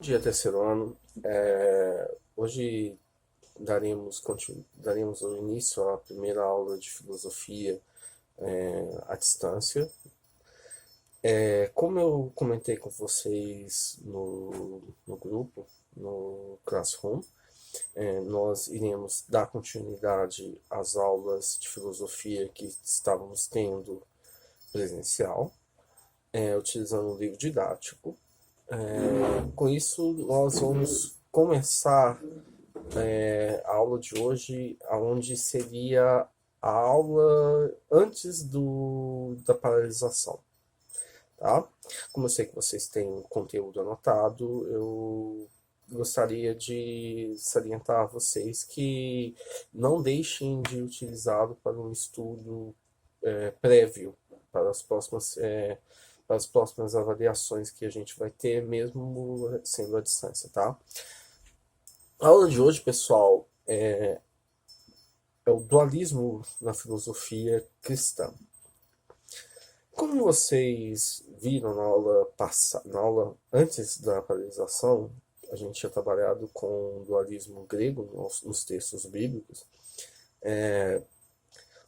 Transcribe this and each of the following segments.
Bom dia, terceiro ano. Hoje daremos o início à primeira aula de filosofia à distância. Como eu comentei com vocês no grupo, no Classroom, nós iremos dar continuidade às aulas de filosofia que estávamos tendo presencial, utilizando um livro didático. Com isso, nós vamos começar a aula de hoje, onde seria a aula antes da paralisação, tá? Como eu sei que vocês têm conteúdo anotado, eu gostaria de salientar a vocês que não deixem de utilizá-lo para um estudo prévio para as próximas avaliações que a gente vai ter, mesmo sendo à distância, tá? A aula de hoje, pessoal, é o dualismo na filosofia cristã. Como vocês viram na aula antes da paralisação, a gente tinha trabalhado com o dualismo grego nos textos bíblicos.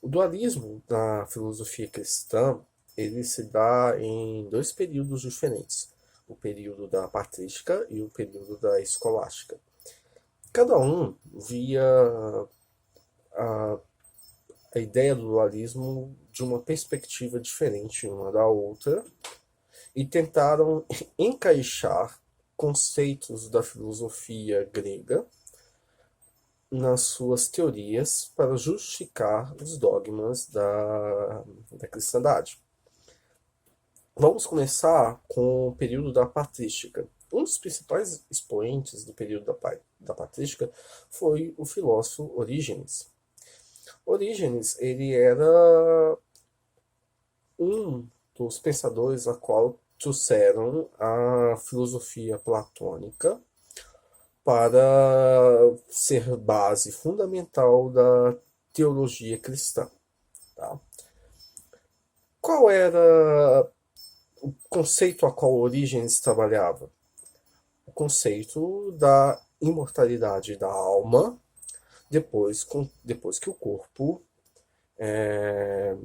O dualismo na filosofia cristã, ele se dá em dois períodos diferentes: o período da patrística e o período da escolástica. Cada um via a, a ideia do dualismo de uma perspectiva diferente uma da outra e tentaram encaixar conceitos da filosofia grega nas suas teorias para justificar os dogmas da cristandade. Vamos começar com o período da patrística. Um dos principais expoentes do período da patrística foi o filósofo Orígenes. Orígenes, ele era um dos pensadores a qual trouxeram a filosofia platônica para ser base fundamental da teologia cristã. Tá? Qual era o conceito a qual Orígenes trabalhava? O conceito da imortalidade da alma depois que o corpo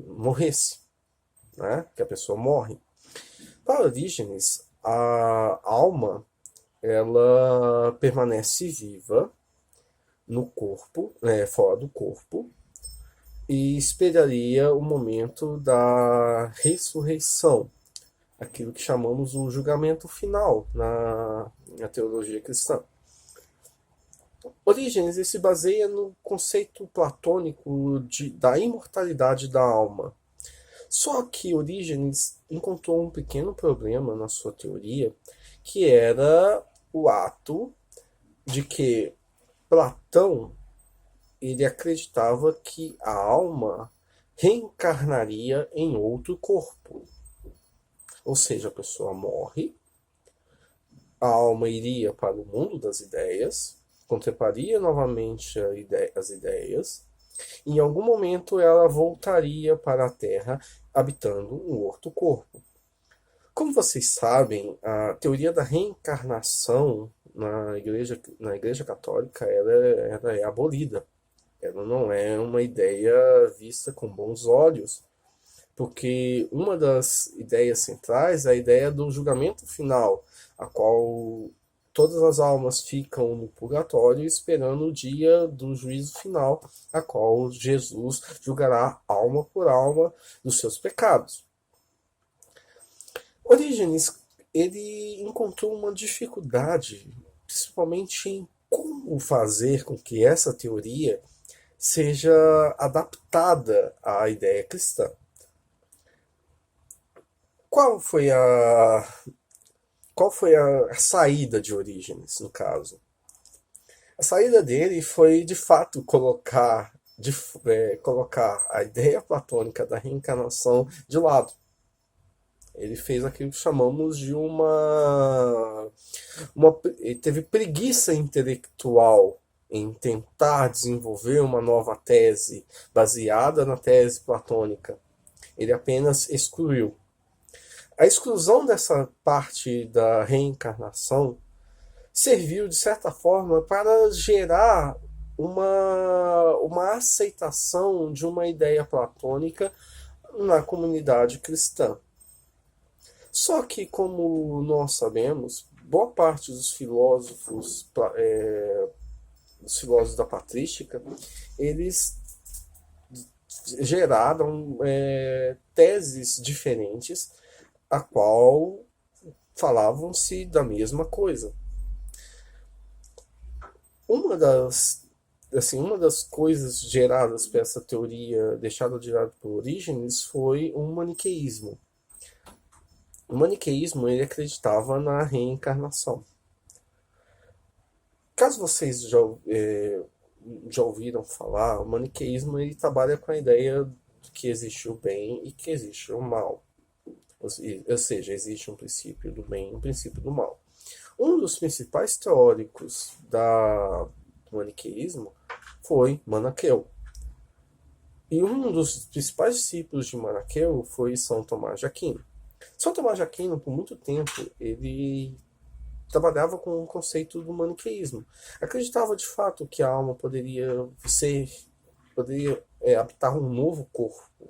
morresse, né? Que a pessoa morre. Para Orígenes, a alma ela permanece viva no corpo, fora do corpo, e esperaria o momento da ressurreição, aquilo que chamamos o julgamento final na teologia cristã. Orígenes se baseia no conceito platônico da imortalidade da alma. Só que Orígenes encontrou um pequeno problema na sua teoria, que era o ato de que Platão ele acreditava que a alma reencarnaria em outro corpo. Ou seja, a pessoa morre, a alma iria para o mundo das ideias, contemplaria novamente as ideias, e em algum momento ela voltaria para a Terra, habitando um outro corpo. Como vocês sabem, a teoria da reencarnação na igreja Católica ela é abolida. Ela não é uma ideia vista com bons olhos, porque uma das ideias centrais é a ideia do julgamento final, a qual todas as almas ficam no purgatório esperando o dia do juízo final, a qual Jesus julgará alma por alma dos seus pecados. Orígenes, ele encontrou uma dificuldade, principalmente em como fazer com que essa teoria seja adaptada à ideia cristã. Qual foi a, qual foi a saída de Orígenes, no caso? A saída dele foi, de fato, colocar a ideia platônica da reencarnação de lado. Ele fez aquilo que chamamos de ele teve preguiça intelectual em tentar desenvolver uma nova tese baseada na tese platônica. Ele apenas excluiu. A exclusão dessa parte da reencarnação serviu, de certa forma, para gerar uma aceitação de uma ideia platônica na comunidade cristã. Só que, como nós sabemos, boa parte dos filósofos da patrística, eles geraram teses diferentes, a qual falavam-se da mesma coisa. Uma das coisas geradas por essa teoria, deixada de lado por Orígenes, foi um maniqueísmo. O maniqueísmo, ele acreditava na reencarnação. Caso vocês já ouviram falar, o maniqueísmo ele trabalha com a ideia de que existe o bem e que existe o mal. Ou seja, existe um princípio do bem e um princípio do mal. Um dos principais teóricos do maniqueísmo foi Manaqueu. E um dos principais discípulos de Manaqueu foi São Tomás de Aquino. São Tomás de Aquino, por muito tempo, ele trabalhava com o conceito do maniqueísmo. Acreditava de fato que a alma poderia habitar um novo corpo.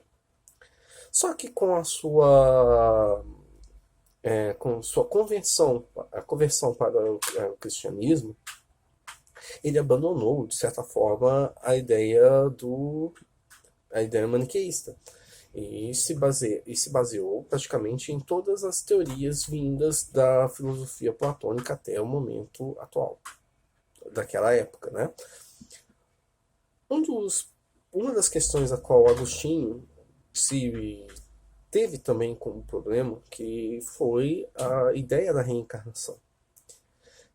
Só que com sua conversão para o cristianismo, ele abandonou, de certa forma, a ideia maniqueísta. E se baseou praticamente em todas as teorias vindas da filosofia platônica até o momento atual, daquela época, né? Uma das questões a qual Agostinho se teve também como problema, que foi a ideia da reencarnação.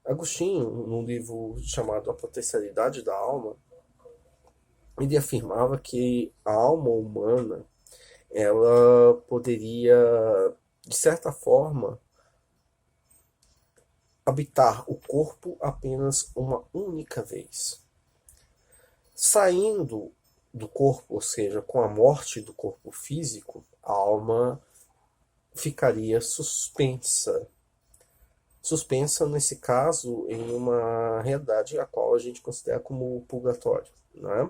Agostinho, num livro chamado A Potencialidade da Alma, ele afirmava que a alma humana ela poderia, de certa forma, habitar o corpo apenas uma única vez. Saindo do corpo, ou seja, com a morte do corpo físico, a alma ficaria suspensa. Suspensa, nesse caso, em uma realidade a qual a gente considera como purgatório, né?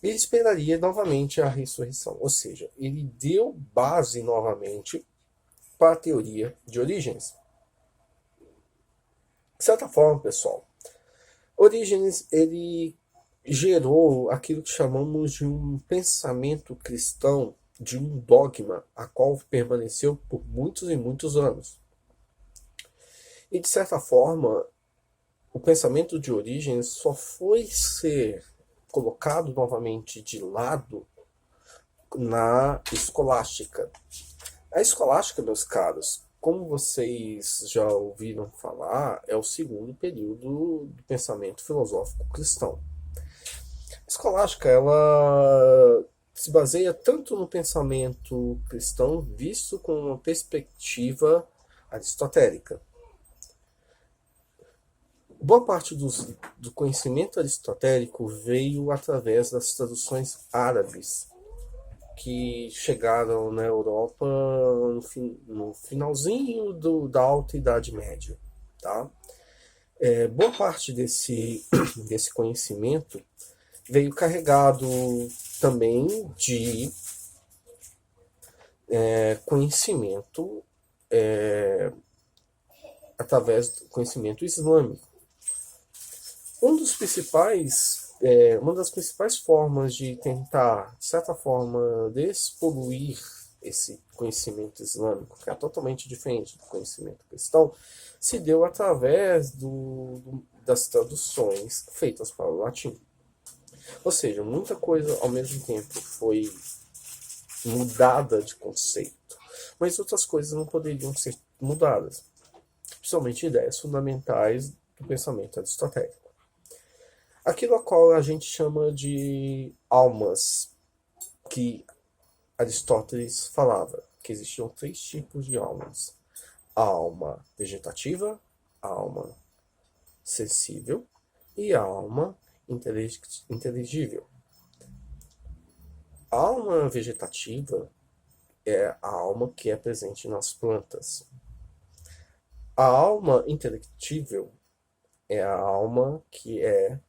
Ele esperaria novamente a ressurreição, ou seja, ele deu base novamente para a teoria de Orígenes. De certa forma, pessoal, Orígenes ele gerou aquilo que chamamos de um pensamento cristão, de um dogma, a qual permaneceu por muitos e muitos anos. E, de certa forma, o pensamento de Orígenes só foi ser colocado novamente de lado na escolástica. A escolástica, meus caros, como vocês já ouviram falar, é o segundo período do pensamento filosófico cristão. A escolástica, ela se baseia tanto no pensamento cristão visto com uma perspectiva aristotélica. Boa parte do conhecimento aristotélico veio através das traduções árabes que chegaram na Europa no finalzinho da Alta Idade Média. Tá? Boa parte desse conhecimento veio carregado também de conhecimento através do conhecimento islâmico. Uma das principais formas de tentar, de certa forma, despoluir esse conhecimento islâmico, que é totalmente diferente do conhecimento cristão, se deu através das traduções feitas para o latim. Ou seja, muita coisa ao mesmo tempo foi mudada de conceito, mas outras coisas não poderiam ser mudadas, principalmente ideias fundamentais do pensamento aristotélico. Aquilo a qual a gente chama de almas, que Aristóteles falava, que existiam 3 tipos de almas. A alma vegetativa, a alma sensível e a alma inteligível. A alma vegetativa é a alma que é presente nas plantas. A alma intelectível é a alma que é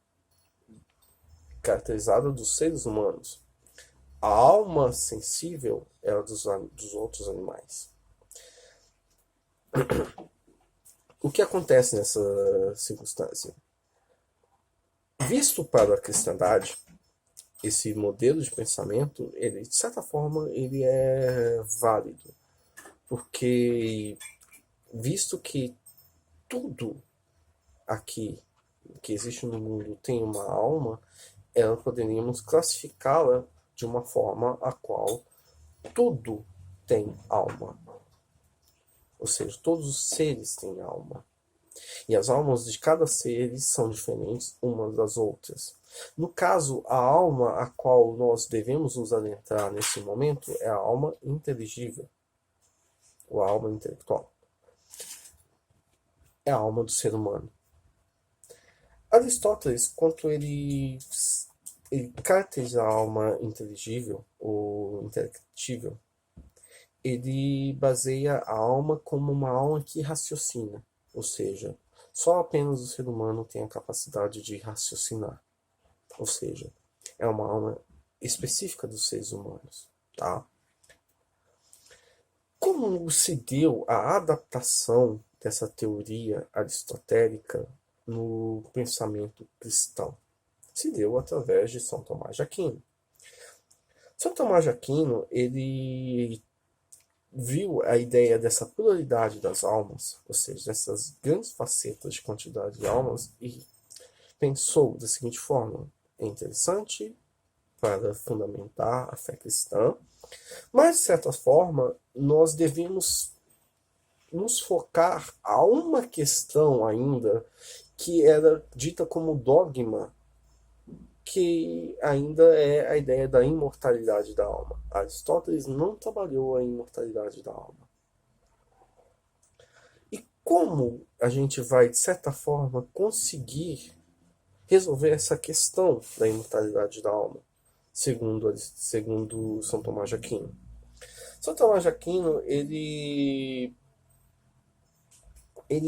caracterizada dos seres humanos. A alma sensível é a dos outros animais. O que acontece nessa circunstância? Visto para a cristandade, esse modelo de pensamento, ele, de certa forma, ele é válido, porque visto que tudo aqui que existe no mundo tem uma alma, ela poderíamos classificá-la de uma forma a qual tudo tem alma. Ou seja, todos os seres têm alma. E as almas de cada ser são diferentes umas das outras. No caso, a alma a qual nós devemos nos adentrar nesse momento é a alma inteligível, ou a alma intelectual. É a alma do ser humano. Aristóteles, quanto ele caracteriza a alma inteligível ou intelectível, ele baseia a alma como uma alma que raciocina, ou seja, só apenas o ser humano tem a capacidade de raciocinar, ou seja, é uma alma específica dos seres humanos, tá? Como se deu a adaptação dessa teoria aristotélica no pensamento cristão? Se deu através de São Tomás de Aquino. São Tomás de Aquino, ele viu a ideia dessa pluralidade das almas, ou seja, dessas grandes facetas de quantidade de almas, e pensou da seguinte forma: é interessante para fundamentar a fé cristã, mas, de certa forma, nós devemos nos focar a uma questão ainda que era dita como dogma, que ainda é a ideia da imortalidade da alma. Aristóteles não trabalhou a imortalidade da alma. E como a gente vai, de certa forma, conseguir resolver essa questão da imortalidade da alma, segundo São Tomás de Aquino? São Tomás de Aquino, ele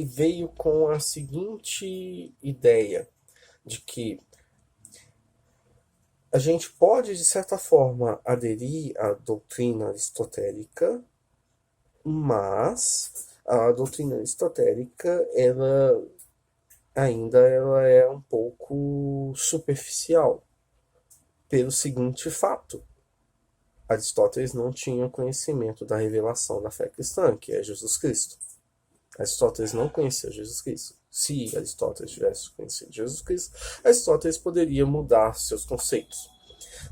veio com a seguinte ideia de que a gente pode, de certa forma, aderir à doutrina aristotélica, mas a doutrina aristotélica, ela é um pouco superficial, pelo seguinte fato: Aristóteles não tinha conhecimento da revelação da fé cristã, que é Jesus Cristo. Aristóteles não conhecia Jesus Cristo. Se Aristóteles tivesse conhecido Jesus Cristo, Aristóteles poderia mudar seus conceitos.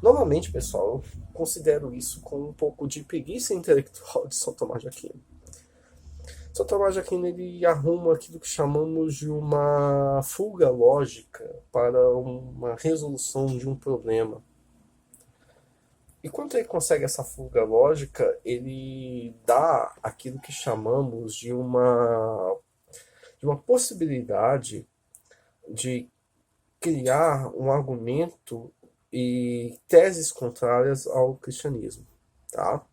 Novamente, pessoal, eu considero isso como um pouco de preguiça intelectual de São Tomás de Aquino. São Tomás de Aquino, ele arruma aquilo que chamamos de uma fuga lógica para uma resolução de um problema. E quando ele consegue essa fuga lógica, ele dá aquilo que chamamos de uma possibilidade de criar um argumento e teses contrárias ao cristianismo, tá?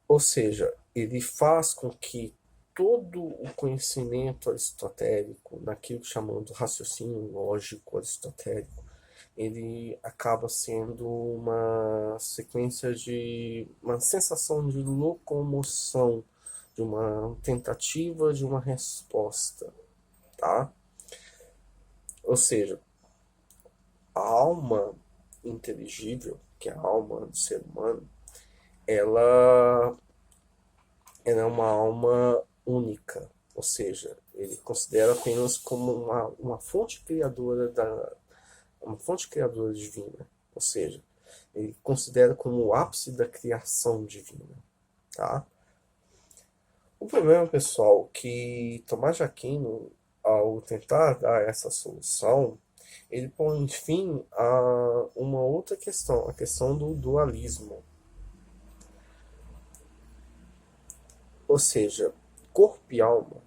Ou seja, ele faz com que todo o conhecimento aristotélico, naquilo que chamamos de raciocínio lógico aristotélico, ele acaba sendo uma sequência de uma sensação de locomoção, de uma tentativa de uma resposta, tá? Ou seja, a alma inteligível, que é a alma do ser humano, ela é uma alma única, ou seja, ele considera apenas como uma fonte criadora uma fonte criadora divina, ou seja, ele considera como o ápice da criação divina, tá? O problema, pessoal, que Tomás de Aquino, ao tentar dar essa solução, ele põe fim a uma outra questão, a questão do dualismo. Ou seja, corpo e alma